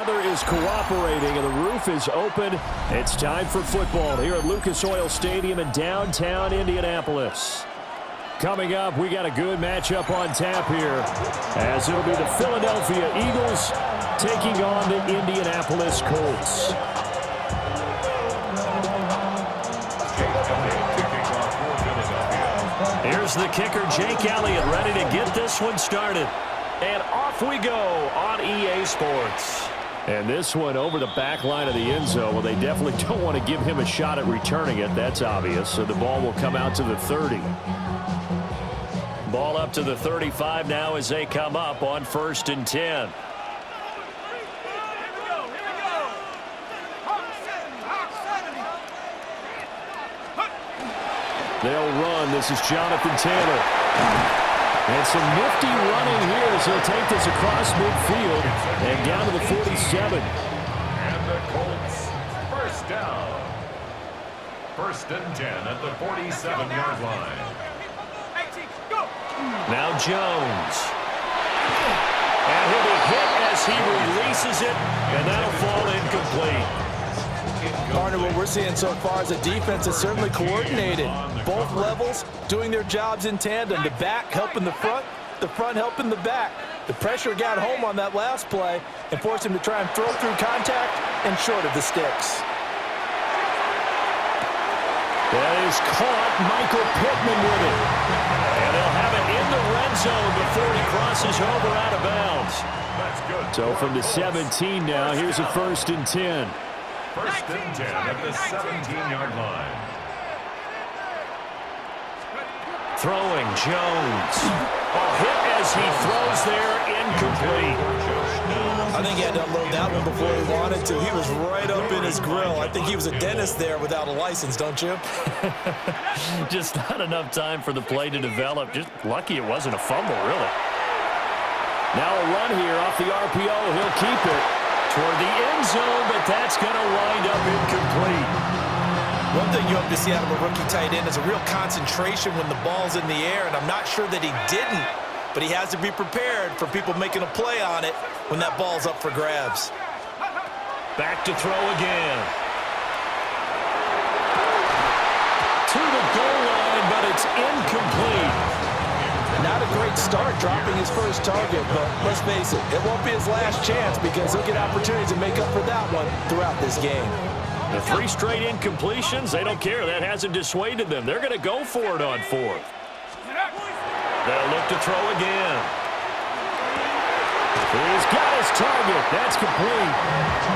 weather is cooperating and the roof is open. It's time for football here at Lucas Oil Stadium in downtown Indianapolis. Coming up, we got a good matchup on tap here, as it'll be the Philadelphia Eagles taking on the Indianapolis Colts. Here's the kicker, Jake Elliott, ready to get this one started. And off we go on EA Sports. And this one over the back line of the end zone. Well, they definitely don't want to give him a shot at returning it. That's obvious. So the ball will come out to the 30. Ball up to the 35 now as they come up on 1st and 10. They'll run. This is Jonathan Taylor. And some nifty running here as he'll take this across midfield and down to the 47. And the Colts, first down. 1st and 10 at the 47-yard line. Now Jones. And he'll be hit as he releases it, and that'll fall incomplete. Partner, what we're seeing so far is the defense is certainly coordinated. Both levels doing their jobs in tandem. The back helping the front helping the back. The pressure got home on that last play and forced him to try and throw through contact and short of the sticks. That is caught. Michael Pittman with it. And they'll have it in the red zone before he crosses over out of bounds. That's good. So from the 17 now, here's a 1st and 10. 1st and 10 at the 17-yard line. Throwing Jones. Hit as he throws there, incomplete. I think he had to unload that one before he wanted to. He was right up in his grill. I think he was a dentist there without a license, don't you? Just not enough time for the play to develop. Just lucky it wasn't a fumble, really. Now a run here off the RPO. He'll keep it toward the end zone, but that's going to wind up incomplete. One thing you hope to see out of a rookie tight end is a real concentration when the ball's in the air, and I'm not sure that he didn't, but he has to be prepared for people making a play on it when that ball's up for grabs. Back to throw again. To the goal line, but it's incomplete. Not a great start dropping his first target, but let's face it, it won't be his last chance because he'll get opportunities to make up for that one throughout this game. The 3 straight incompletions, they don't care. That hasn't dissuaded them. They're going to go for it on 4th. They'll look to throw again. He's got his target. That's complete.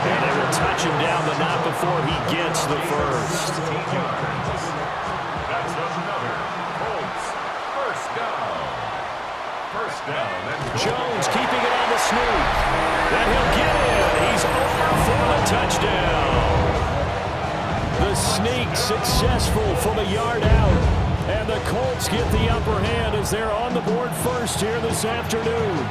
And they will touch him down, but not before he gets the first. That's another Colts first down. First down. Jones keeping it on the sneak. And he'll get in. He's over for the touchdown. The sneak successful from a yard out. And the Colts get the upper hand as they're on the board first here this afternoon.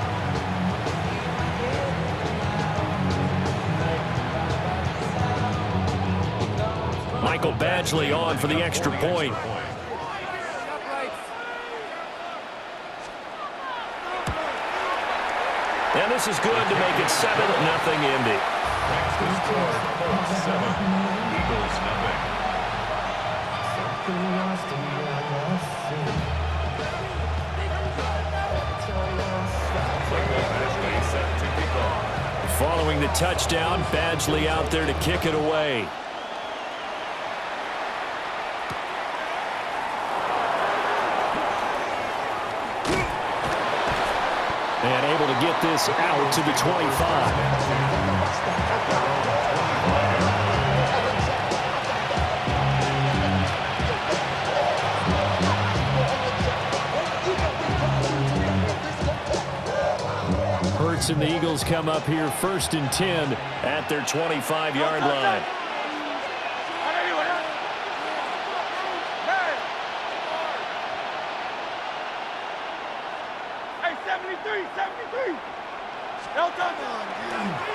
Michael Badgley on for the extra point. And this is good to make it 7-0 Indy. Next to score, Colts 7, Eagles 0. Following the touchdown, Badgley out there to kick it away. And able to get this out to the 25. Hurts and the Eagles come up here 1st and 10 at their 25-yard line.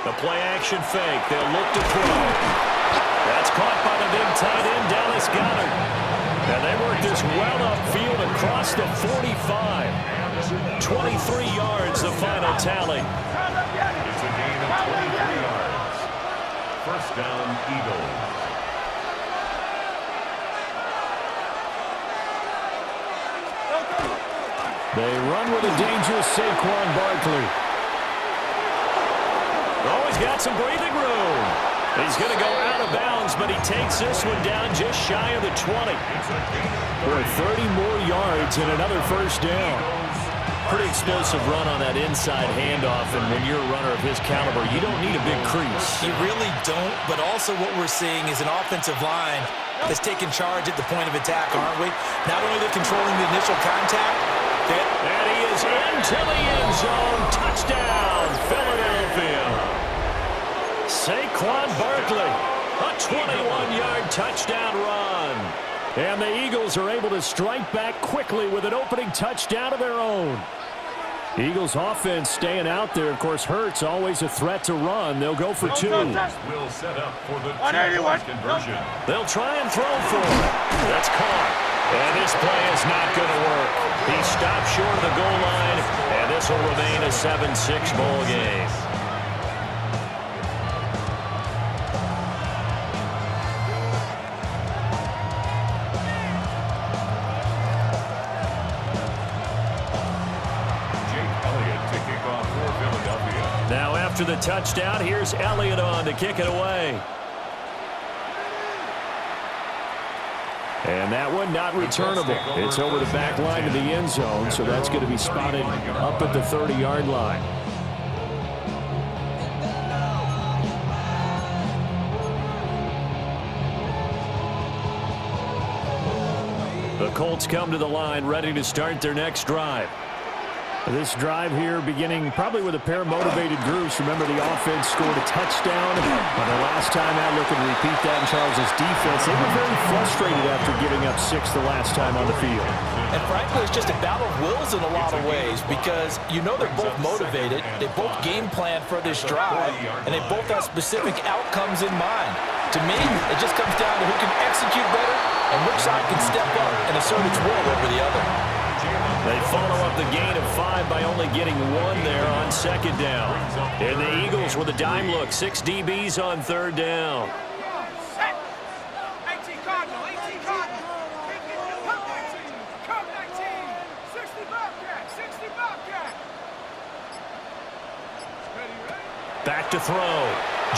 The play action fake. They'll look to throw. That's caught by the big tight end, Dallas Goedert. And they work this well upfield across the 45. 23 yards, the final tally. It's a gain of 23 yards. down, Eagles. They run with a dangerous Saquon Barkley. Oh, he's got some breathing room. He's going to go out of bounds, but he takes this one down just shy of the 20. For 30 more yards and another first down. Pretty explosive run on that inside handoff, and when you're a runner of his caliber, you don't need a big crease. You really don't, but also what we're seeing is an offensive line that's taking charge at the point of attack, aren't we? Not only they're controlling the initial contact, and he is into the end zone. Touchdown, Philadelphia. Saquon Barkley, a 21-yard touchdown run. And the Eagles are able to strike back quickly with an opening touchdown of their own. Eagles offense staying out there. Of course, Hurts always a threat to run. They'll go for two. Will set up for the two-point conversion. They'll try and throw for it. That's caught. And this play is not going to work. He stopped short of the goal line, and this will remain a 7-6 ball game. Now after the touchdown, here's Elliott on to kick it away. And that one not returnable. It's over the back line of the end zone, so that's going to be spotted up at the 30-yard line. The Colts come to the line ready to start their next drive. This drive here beginning probably with a pair of motivated groups. Remember, the offense scored a touchdown. But the last time out, looking to repeat that in Charles' defense. They were very frustrated after giving up 6 the last time on the field. And frankly, it's just a battle of wills in a lot of ways because you know they're both motivated. They both game plan for this drive, and they both have specific outcomes in mind. To me, it just comes down to who can execute better and which side can step up and assert its will over the other. They follow up the gain of 5 by only getting 1 there on second down. And the Eagles with a dime look, 6 DBs on third down. Set. 18 Cardinal, 18 Cardinal. Come 19, come 19. 60 Bobcat, 60 Bobcat. Ready. Back to throw.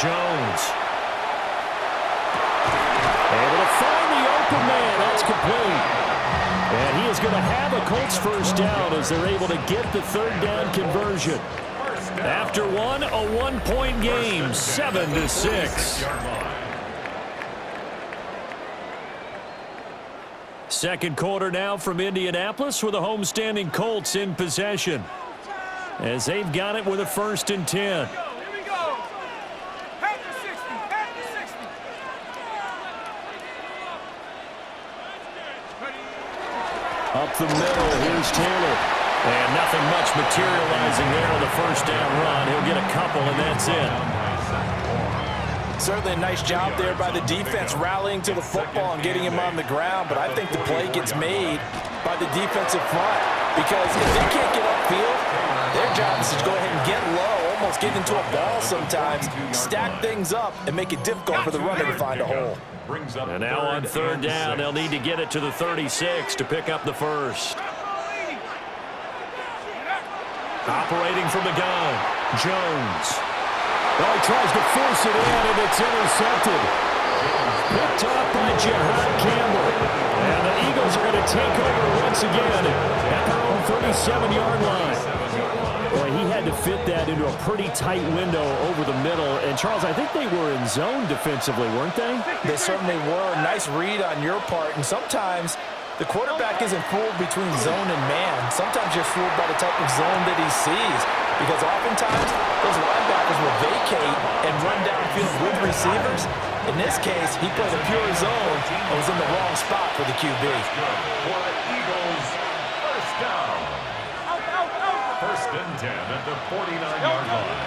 Jones. Able to find the open man. That's complete. And he is going to have a Colts first down as they're able to get the third down conversion. After one, a 1-point game, 7-6. Second quarter now from Indianapolis with the homestanding Colts in possession as they've got it with a 1st and 10. Up the middle, here's Taylor. And nothing much materializing there on the first down run. He'll get a couple, and that's it. Certainly a nice job there by the defense rallying to the football and getting him on the ground, but I think the play gets made by the defensive front because if they can't get upfield, their job is to go ahead and get low, almost get into a ball sometimes, stack things up, and make it difficult for the runner to find a hole. And now on third down, they'll need to get it to the 36 to pick up the first. Operating from the gun, Jones. Well, he tries to force it in, and it's intercepted. Picked off by Jahad Campbell. And the Eagles are going to take over once again at their own 37-yard line. Boy, he had to fit that into a pretty tight window over the middle. And, Charles, I think they were in zone defensively, weren't they? They certainly were. Nice read on your part. And sometimes the quarterback isn't fooled between zone and man. Sometimes you're fooled by the type of zone that he sees. Because oftentimes, those linebackers will vacate and run downfield with receivers. In this case, he played a pure zone and was in the wrong spot for the QB. For Eagles, first down. 1st and 10 at the 49-yard line.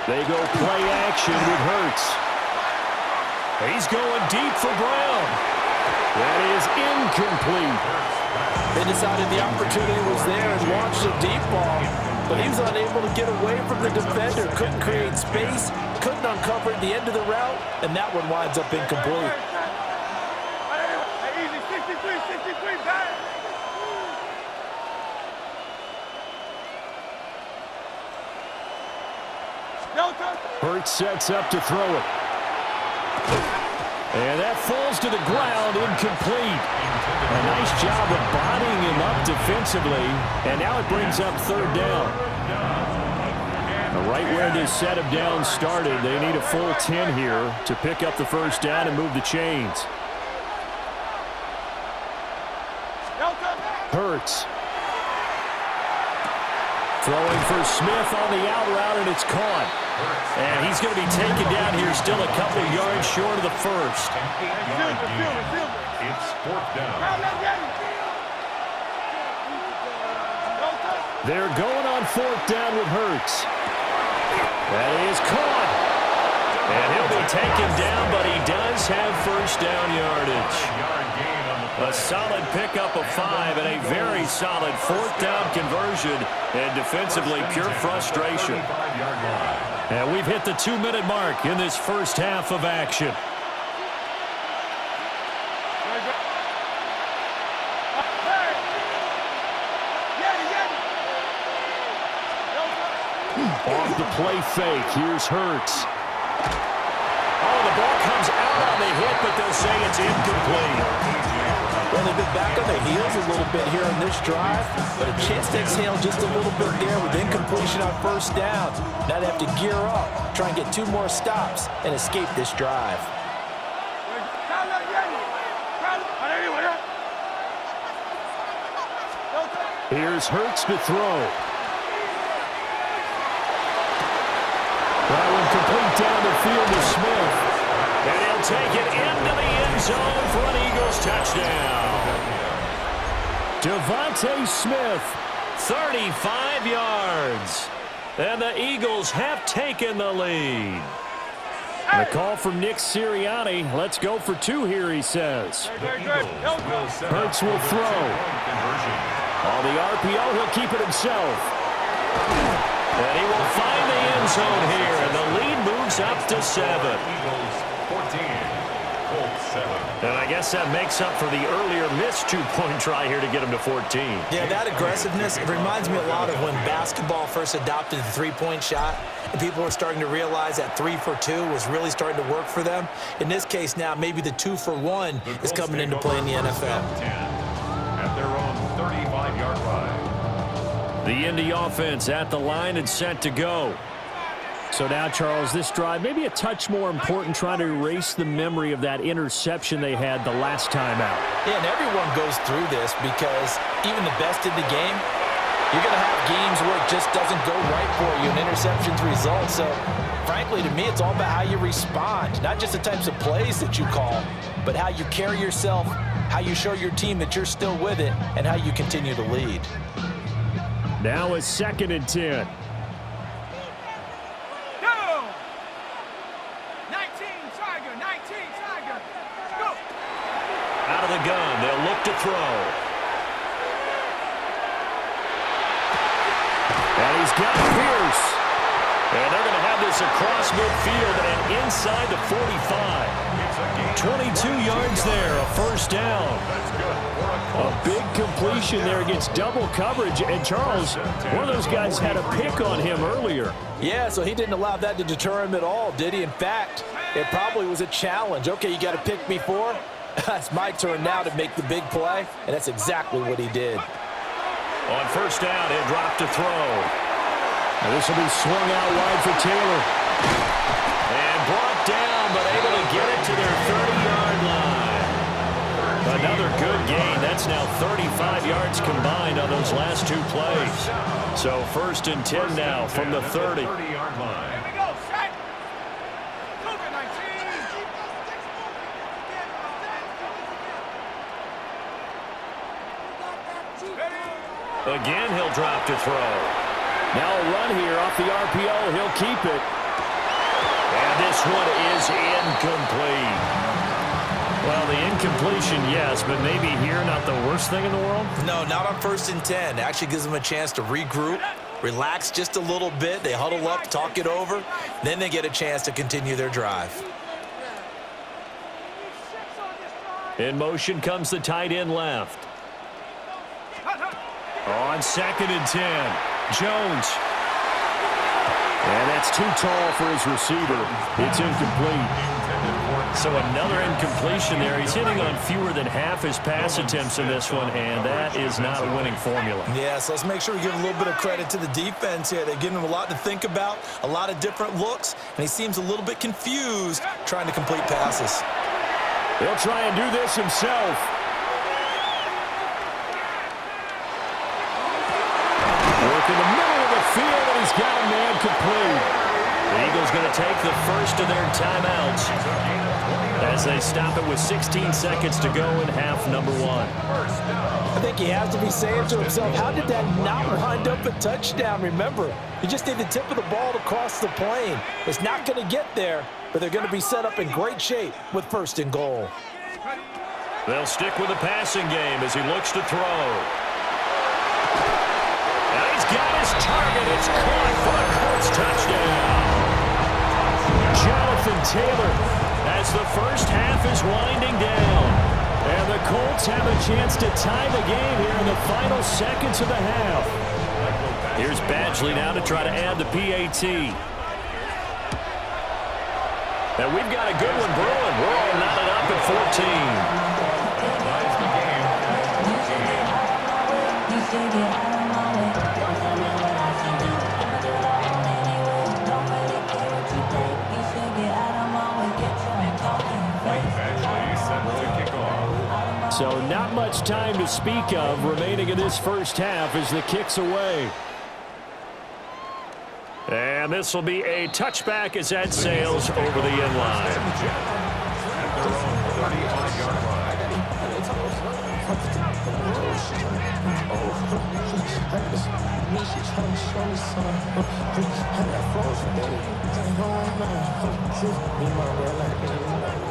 They go play action with Hurts. He's going deep for Brown. That is incomplete. They decided the opportunity was there and launched a deep ball. but he was unable to get away from the defender. Couldn't create space, couldn't uncover at the end of the route, and that one winds up incomplete. Hey, easy, 63, back. Hurts sets up to throw it. And that falls to the ground, incomplete. A nice job of bodying him up defensively, and now it brings up third down. Right where this set of downs started, they need a full 10 here to pick up the first down and move the chains. Hurts. Throwing for Smith on the out route, and it's caught. And he's going to be taken down here, still a couple yards short of the first. It's fourth down. They're going on fourth down with Hurts. That is caught. And he'll be taken down, but he does have first down yardage. A solid pickup of 5 and a very solid fourth down conversion. And defensively, pure frustration. And we've hit the 2-minute mark in this first half of action. Off the play fake, here's Hurts. Oh, the ball comes out on the hit, but they'll say it's incomplete. Well, they've been back on their heels a little bit here on this drive, but a chance to exhale just a little bit there with incompletion on first down. Now they have to gear up, try and get 2 more stops, and escape this drive. Here's Hurts to throw. That one complete down the field to Smith. And he'll take it into the end zone for an Eagles touchdown. Devontae Smith, 35 yards. And the Eagles have taken the lead. And a call from Nick Sirianni. Let's go for 2 here, he says. Hurts will throw. On the RPO, he'll keep it himself. And he will find the end zone here, and the lead moves up to 7. And I guess that makes up for the earlier missed 2-point try here to get him to 14. Yeah, that aggressiveness, it reminds me a lot of when basketball first adopted the 3-point shot, and people were starting to realize that 3 for 2 was really starting to work for them. In this case now, maybe the 2 for 1 is coming into play in the NFL. At their own 35-yard line. The Indy offense at the line and set to go. So now, Charles, this drive maybe a touch more important, trying to erase the memory of that interception they had the last time out. Yeah, and everyone goes through this because even the best in the game, you're going to have games where it just doesn't go right for you and interceptions result. So, frankly, to me, it's all about how you respond, not just the types of plays that you call, but how you carry yourself, how you show your team that you're still with it, and how you continue to lead. Now a 2nd and 10. Out of the gun, they'll look to throw. And he's got Pierce. And they're going to have this across midfield and inside the 45. 22 yards there, a first down. A big completion there against double coverage. And Charles, one of those guys had a pick on him earlier. Yeah, so he didn't allow that to deter him at all, did he? In fact, it probably was a challenge. Okay, you got to pick me for? It's my turn now to make the big play, and that's exactly what he did. On first down, he'll drop to throw. Now this will be swung out wide for Taylor. And brought down, but able to get it to their 30-yard line. Another good gain. That's now 35 yards combined on those last 2 plays. So 1st and 10 now from the 30. 30-yard line. Here we go, set. Cougar 19. Again, he'll drop to throw. Now a run here off the RPO. He'll keep it. And this one is incomplete. Well, the incompletion, yes, but maybe here not the worst thing in the world? No, not on 1st and 10. Actually gives them a chance to regroup, relax just a little bit. They huddle up, talk it over. Then they get a chance to continue their drive. In motion comes the tight end left. On 2nd and 10. Jones. And that's too tall for his receiver. It's incomplete. So another incompletion there. He's hitting on fewer than half his pass attempts in this one, and that is not a winning formula. Yeah, so let's make sure we give a little bit of credit to the defense here. They're giving him a lot to think about, a lot of different looks, and he seems a little bit confused trying to complete passes. He'll try and do this himself. Work in the middle of the field, and he's got a man complete. The Eagles going to take the first of their timeouts as they stop it with 16 seconds to go in half number 1. I think he has to be saying to himself, how did that not wind up a touchdown? Remember, you just need the tip of the ball to cross the plane. It's not going to get there, but they're going to be set up in great shape with 1st and goal. They'll stick with the passing game as he looks to throw. Now he's got his target. It's caught for a Colts touchdown. Jonathan Taylor as the first half is winding down. And the Colts have a chance to tie the game here in the final seconds of the half. Here's Badgley now to try to add the PAT. And we've got a good one brewing. We're all knotted up at 14. So not much time to speak of remaining in this first half as the kick's away. And this will be a touchback as that sails over the end line.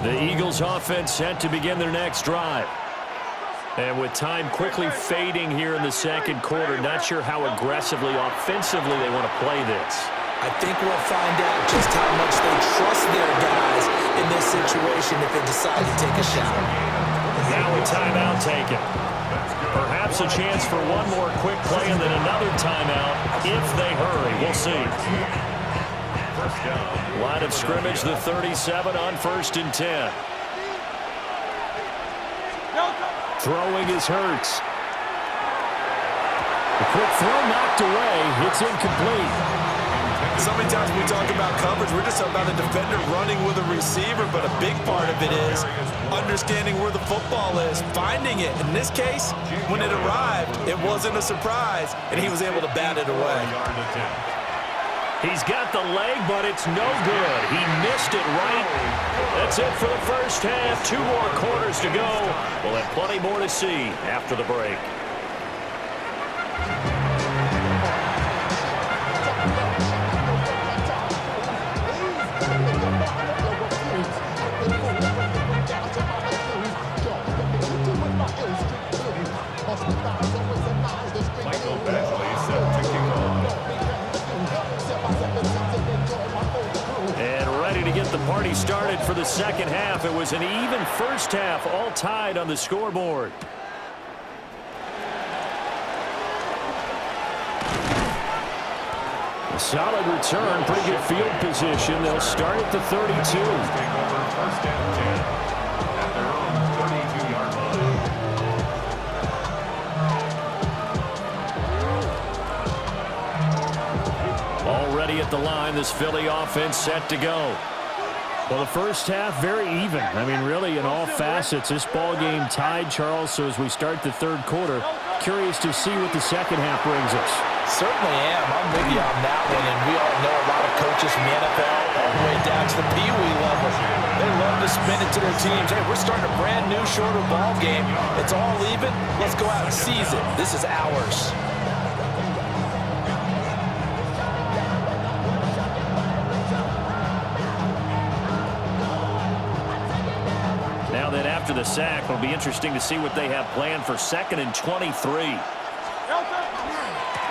The Eagles offense set to begin their next drive. And with time quickly fading here in the second quarter, not sure how aggressively, offensively they want to play this. I think we'll find out just how much they trust their guys in this situation if they decide to take a shot. Now a timeout taken. Perhaps a chance for one more quick play and then another timeout if they hurry. We'll see. Line of scrimmage, the 37 on 1st and 10. Throwing is Hurts. A quick throw knocked away. It's incomplete. So many times we talk about coverage, we're just about a defender running with a receiver, but a big part of it is understanding where the football is, finding it. In this case, when it arrived, it wasn't a surprise, and he was able to bat it away. He's got the leg, but it's no good. He missed it right. That's it for the first half. 2 more quarters to go. We'll have plenty more to see after the break. Michael Badgley set to kick off. And ready to get the party started for the second half. It was an even first half, all tied on the scoreboard. A solid return, pretty good field position. They'll start at the 32. Take over 1st and 10 at their own 32-yard line. Already at the line, this Philly offense set to go. Well, the first half, very even. I mean, really, in all facets, this ball game tied, Charles. So as we start the third quarter, curious to see what the second half brings us. Certainly am. I'm with you on that one, and we all know a lot of coaches from the NFL all the way down to the Pee Wee level. They love to spin it to their teams. Hey, we're starting a brand new, shorter ball game. It's all even. Let's go out and seize it. This is ours. Now then, after the sack, it'll be interesting to see what they have planned for 2nd and 23.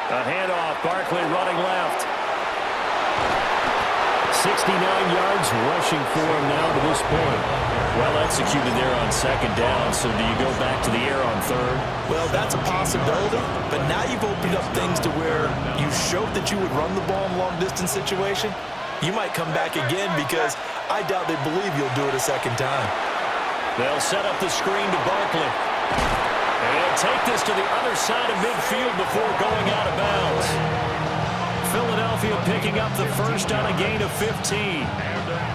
A handoff. Barkley running left. 69 yards rushing for him now to this point. Well executed there on second down. So do you go back to the air on third? Well, that's a possibility, but now you've opened up things to where you showed that you would run the ball in a long-distance situation. You might come back again because I doubt they believe you'll do it a second time. They'll set up the screen to Barkley. And he'll take this to the other side of midfield before going out of bounds. Philadelphia picking up the first on a gain of 15.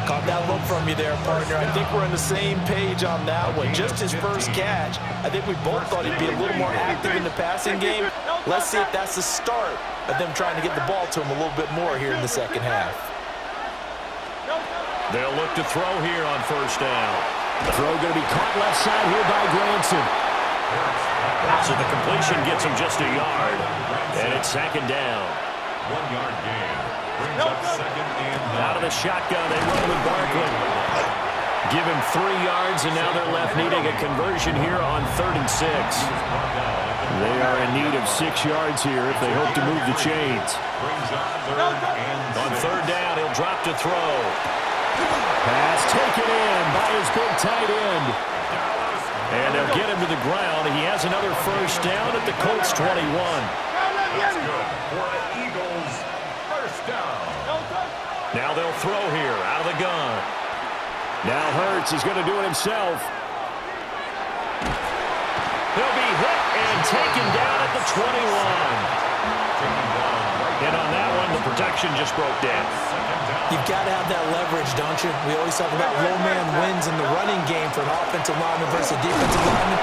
Caught that look from you there, partner. I think we're on the same page on that one. Just his first catch. I think we both thought he'd be a little more active in the passing game. Let's see if that's the start of them trying to get the ball to him a little bit more here in the second half. They'll look to throw here on first down. The throw going to be caught left side here by Granson. So the completion gets him just a yard. And it's second down. 1 yard gain. Brings up second and 9. Out of the shotgun, they roll with Barkley. Give him 3 yards, and now they're left needing a conversion here on 3rd and 6. They are in need of 6 yards here if they hope to move the chains. Brings up 3rd and 6. On 3rd down, he'll drop to throw. Pass taken in by his big tight end. And they'll get him to the ground. He has another first down at the Colts 21. That's good for the Eagles. First down. Now they'll throw here out of the gun. Now Hurts is going to do it himself. He'll be hit and taken down at the 21. And on that one, the protection just broke down. You've got to have that leverage, don't you? We always talk about low man wins in the running game for an offensive lineman versus a defensive lineman.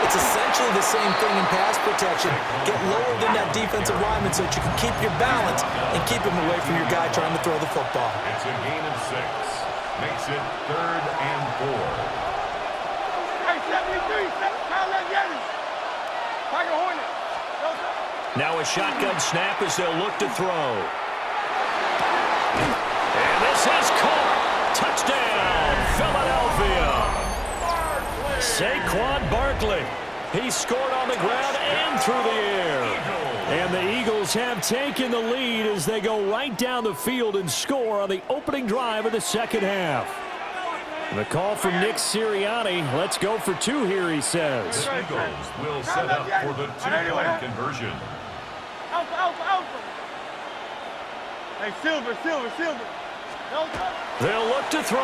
It's essentially the same thing in pass protection. Get lower than that defensive lineman so that you can keep your balance and keep him away from your guy trying to throw the football. It's a gain of 6. Makes it 3rd and 4. Hey, 73, Kyle Levianis. Tiger Hornet. Now a shotgun snap as they'll look to throw. And this is caught. Touchdown, Philadelphia. Saquon Barkley. He scored on the ground and through the air. And the Eagles have taken the lead as they go right down the field and score on the opening drive of the second half. The call from Nick Sirianni. Let's go for 2 here, he says. The Eagles will set up for the 2-point conversion. Alpha. Hey, Silver. They'll look to throw.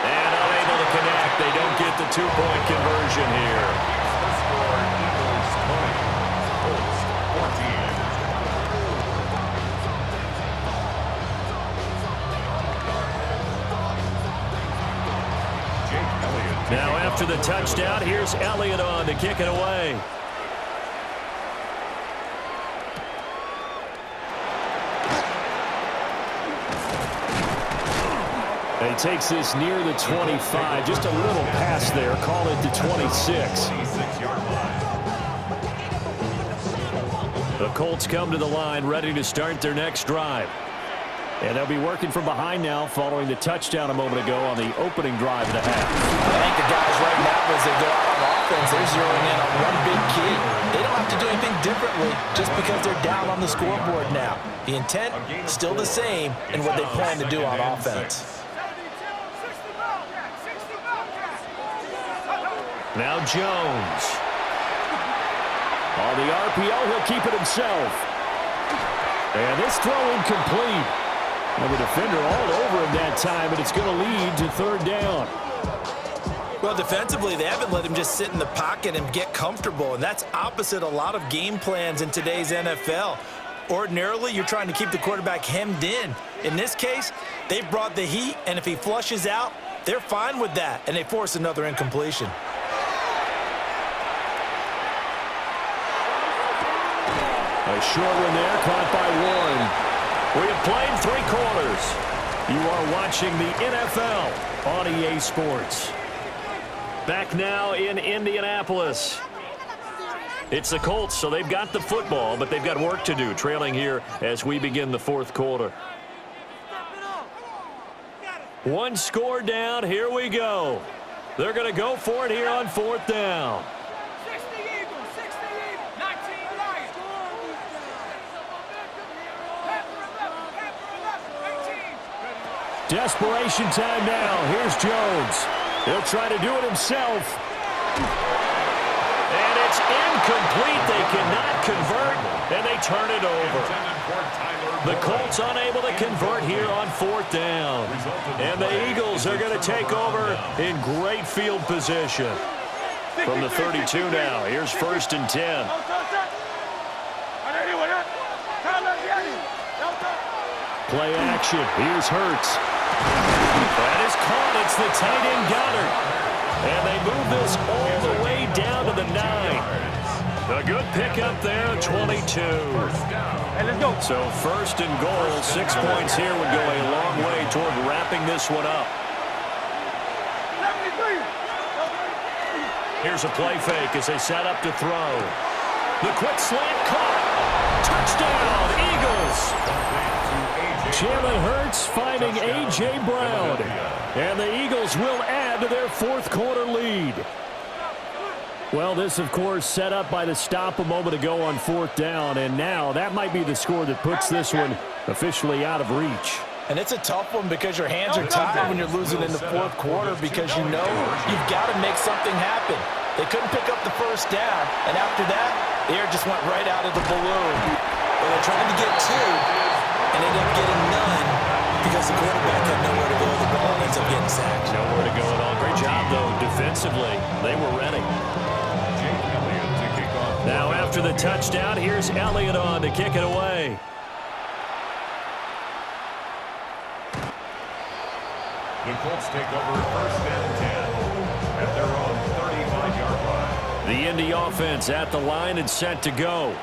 And unable to connect. They don't get the 2-point conversion here. The score, Eagles 20, Colts 14. Jake Elliott. Now after the touchdown, here's Elliott on to kick it away. He takes this near the 25. Just a little pass there. Call it the 26. 26-yard line. The Colts come to the line ready to start their next drive. And they'll be working from behind now following the touchdown a moment ago on the opening drive of the half. I think the guys right now, as they go out on offense, they're zeroing in on one big key. They don't have to do anything differently just because they're down on the scoreboard now. The intent, still the same in what they plan to do on offense. Now Jones. On the RPO, he'll keep it himself. And this throw incomplete. And the defender all over him that time, but it's going to lead to 3rd down. Well, defensively, they haven't let him just sit in the pocket and get comfortable, and that's opposite a lot of game plans in today's NFL. Ordinarily, you're trying to keep the quarterback hemmed in. In this case, they brought the heat, and if he flushes out, they're fine with that, and they force another incompletion. A short one there, caught by Warren. We have played 3 quarters. You are watching the NFL on EA Sports. Back now in Indianapolis. It's the Colts, so they've got the football, but they've got work to do, trailing here as we begin the 4th quarter. 1 score down, here we go. They're going to go for it here on 4th down. 60 Eagles, 19 Lions. Desperation time now. Here's Jones. He'll try to do it himself. And it's incomplete. They cannot convert, and they turn it over. The Colts unable to convert here on 4th down. And the Eagles are going to take over in great field position. From the 32 now, here's 1st and 10. Play action. Here's Hurts. That is caught. It's the tight end Goddard. And they move this all the way down to the 9. A good pickup there, 22. Hey, let's go. So 1st and goal, 6 points here would go a long way toward wrapping this one up. 73. Here's a play fake as they set up to throw. The quick slant caught. Touchdown, Eagles. Jalen Hurts finding A.J. Brown. And the Eagles will add to their 4th quarter lead. Well, this, of course, set up by the stop a moment ago on 4th down. And now that might be the score that puts this one officially out of reach. And it's a tough one because your hands are tied when you're losing in the 4th quarter because you know you've got to make something happen. They couldn't pick up the 1st down, and after that, the air just went right out of the balloon. Well, they're trying to get 2, and ended up getting none because the quarterback had nowhere to go with the ball and ends up getting sacked. Nowhere to go at all. Great job, though, defensively. They were ready. Now, after the touchdown, here's Elliott on to kick it away. The Colts take over 1st and 10 at their own 35-yard line. The Indy offense at the line and set to go.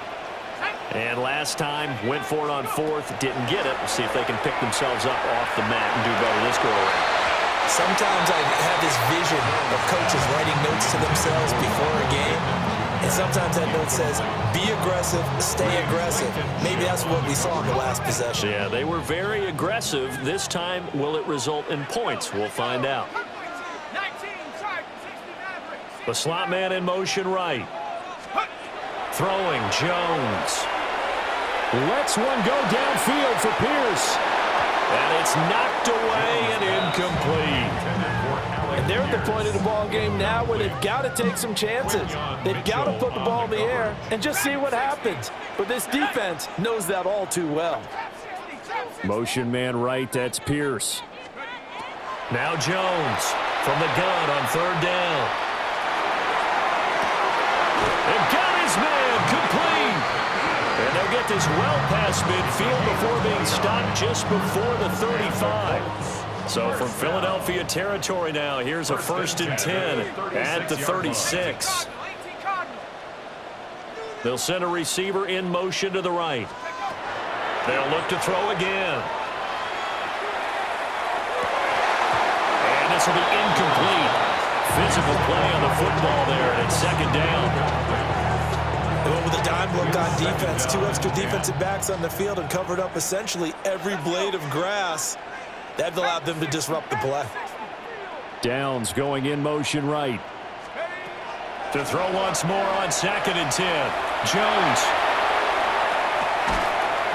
And last time, went for it on 4th, didn't get it. We'll see if they can pick themselves up off the mat and do better this go-around. Sometimes I have this vision of coaches writing notes to themselves before a game, and sometimes that note says, be aggressive, stay aggressive. Maybe that's what we saw in the last possession. Yeah, they were very aggressive. This time, will it result in points? We'll find out. The slot man in motion right. Throwing, Jones. Lets one go downfield for Pierce. And it's knocked away and incomplete. And they're at the point of the ball game now where they've got to take some chances. They've got to put the ball in the air and just see what happens. But this defense knows that all too well. Motion man right, that's Pierce. Now Jones from the gun on 3rd down. And got his man complete. And they'll get this well past midfield before being stopped just before the 35. So from Philadelphia territory now, here's a 1st and 10 at the 36. They'll send a receiver in motion to the right. They'll look to throw again. And this will be incomplete. Physical play on the football there, and it's 2nd down. Well, with a dime look on defense, 2 extra defensive backs on the field and covered up essentially every blade of grass. That allowed them to disrupt the play. Downs going in motion right. To throw once more on 2nd and 10. Jones.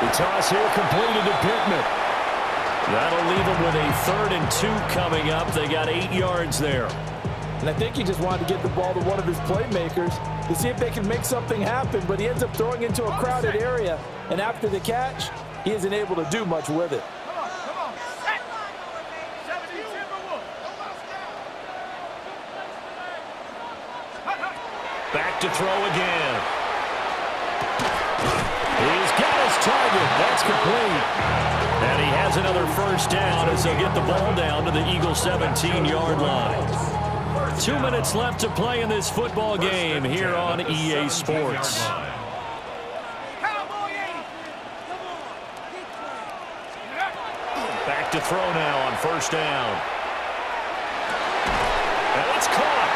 The toss here completed to Pittman. That'll leave them with a 3rd and 2 coming up. They got 8 yards there. And I think he just wanted to get the ball to one of his playmakers to see if they can make something happen, but he ends up throwing into a crowded area. And after the catch, he isn't able to do much with it. Back to throw again. He's got his target. That's complete. And he has another 1st down as they'll get the ball down to the Eagles' 17-yard line. 2 minutes left to play in this football game here on EA Sports. Back to throw now on 1st down. And it's caught.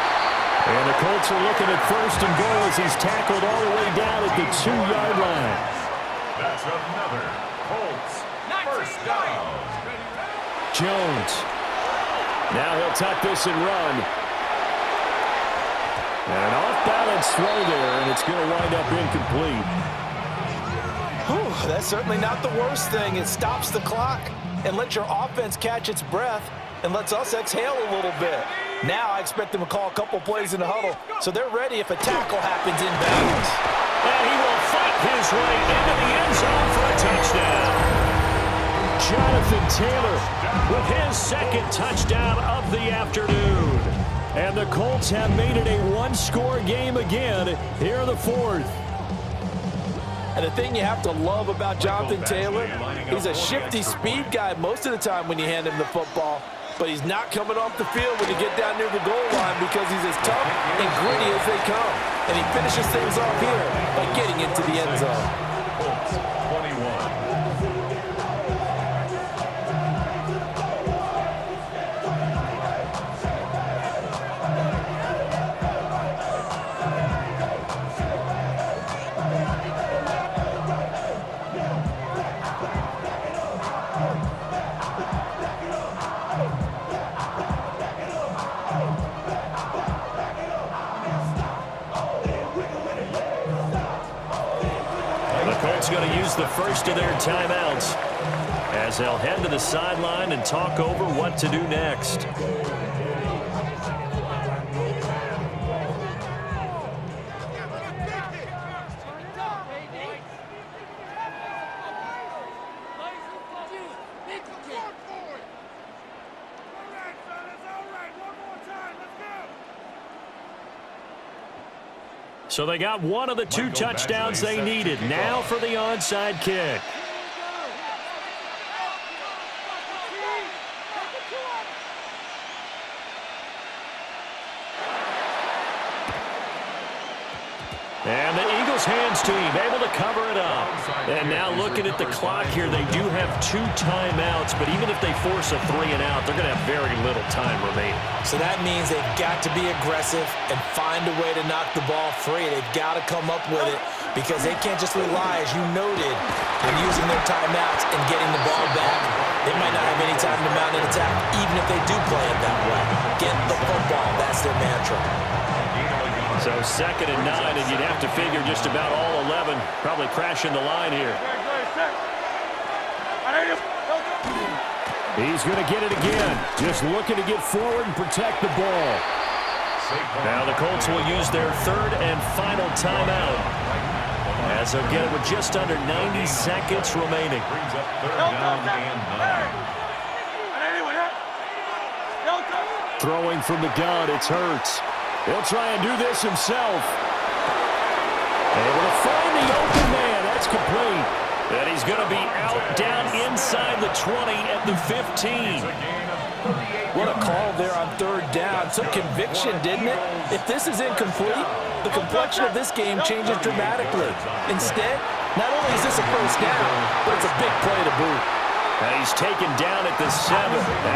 And the Colts are looking at 1st and goal as he's tackled all the way down at the 2-yard line. That's another Colts 1st down. Jones. Now he'll tuck this and run. And an off-balance throw there, and it's going to wind up incomplete. Whew, that's certainly not the worst thing. It stops the clock. and let your offense catch its breath and lets us exhale a little bit. Now I expect them to call a couple plays in the huddle so they're ready if a tackle happens inbounds. And he will fight his way into the end zone for a touchdown. Jonathan Taylor with his second touchdown of the afternoon. And the Colts have made it a one-score game again here in the fourth. And the thing you have to love about Jonathan Taylor, he's a shifty speed guy most of the time when you hand him the football. But he's not coming off the field when you get down near the goal line because he's as tough and gritty as they come. And he finishes things off here by getting into the end zone. Colts 21. Going to use the first of their timeouts as they'll head to the sideline and talk over what to do next. So they got one of the two touchdowns they needed. Now for the onside kick. And the Eagles hands team able to cover it up. And now looking at the clock here, they do have two timeouts, but even if they force a 3-and-out, they're going to have very little time remaining. So that means they've got to be aggressive and find a way to knock the ball free. They've got to come up with it because they can't just rely, as you noted, on using their timeouts and getting the ball back. They might not have any time to mount an attack, even if they do play it that way. Get the football. That's their mantra. So 2nd and 9, and you'd have to figure just about all 11 probably crashing the line here. He's going to get it again. Just looking to get forward and protect the ball. Now the Colts will use their third and final timeout as they'll get it with just under 90 seconds remaining. Brings up 3rd down and 9. Throwing from the gun, it's Hurts. He'll try and do this himself. Able to find the open man. That's complete. And he's going to be out down inside the 20 at the 15. What a call there on 3rd down. Some conviction, didn't it? If this is incomplete, the complexion of this game changes dramatically. Instead, not only is this a first down, but it's a big play to boot. And he's taken down at the 7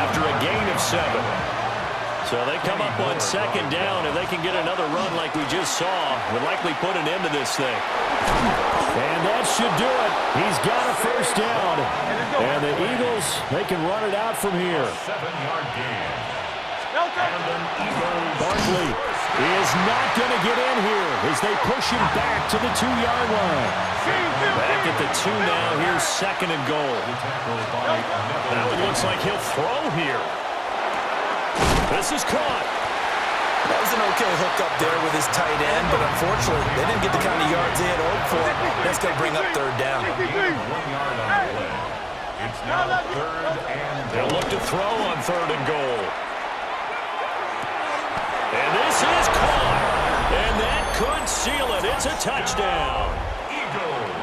after a gain of 7. So they come up on 2nd down. If they can get another run like we just saw, would likely put an end to this thing. And that should do it. He's got a first down. And the Eagles, they can run it out from here. 7-yard gain. Barkley is not going to get in here as they push him back to the 2-yard line. Back at the 2 now. Here's 2nd and goal. Now it looks like he'll throw here. This is caught. That was an okay hookup there with his tight end, but unfortunately, they didn't get the kind of yards they had hoped for. That's going to bring up 3rd down. 1 yard on the play. It's now 3rd and They'll look to throw on 3rd and goal. And this is caught. And that could seal it. It's a touchdown. Eagles.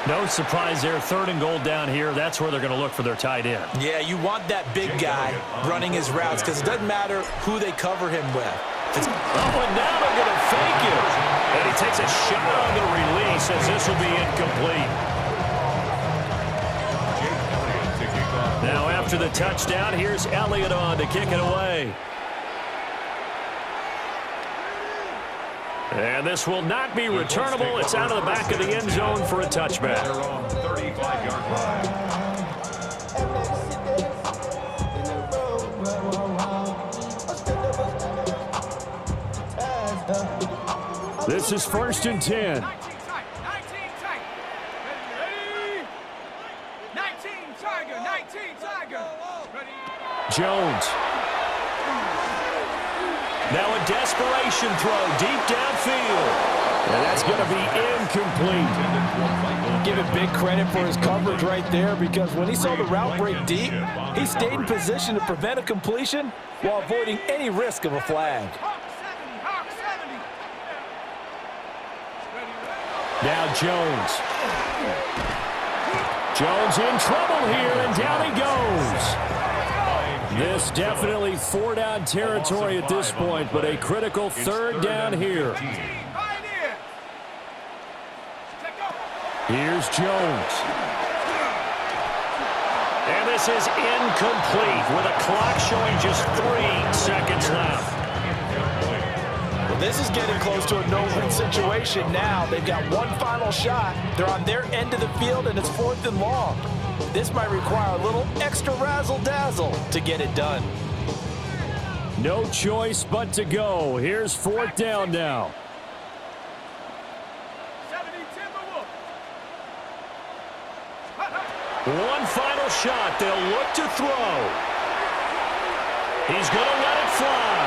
No surprise there. 3rd and goal down here. That's where they're going to look for their tight end. Yeah, you want that big guy running his routes because it doesn't matter who they cover him with. And now they're going to fake it. And he takes a shot on the release as this will be incomplete. Now after the touchdown, here's Elliott on to kick it away. And this will not be returnable. It's out of the back of the end zone for a touchback. 35-yard line. This is 1st and 10. 19 Tiger, 19 Jones. Now a desperation throw deep downfield. And that's going to be incomplete. Give him big credit for his coverage right there, because when he saw the route break deep, he stayed in position to prevent a completion while avoiding any risk of a flag. Now Jones. Jones in trouble here, and down he goes. This definitely four-down territory at this point, but a critical third down here. Here's Jones. And this is incomplete with a clock showing just 3 seconds left. Well, this is getting close to a no-win situation now. They've got one final shot. They're on their end of the field, and it's 4th and long. This might require a little extra razzle-dazzle to get it done. No choice but to go. Here's 4th down now. One final shot. They'll look to throw. He's going to let it fly.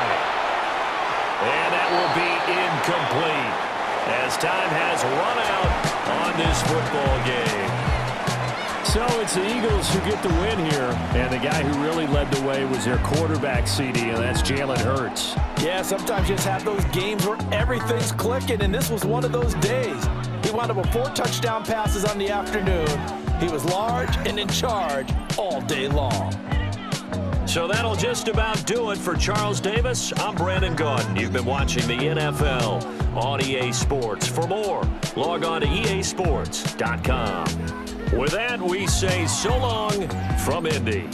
And that will be incomplete as time has run out on this football game. So it's the Eagles who get the win here. And the guy who really led the way was their quarterback, CD, and that's Jalen Hurts. Yeah, sometimes you just have those games where everything's clicking, and this was one of those days. He wound up with 4 touchdown passes on the afternoon. He was large and in charge all day long. So that'll just about do it for Charles Davis. I'm Brandon Gaudin. You've been watching the NFL on EA Sports. For more, log on to easports.com. With that, we say so long from Indy.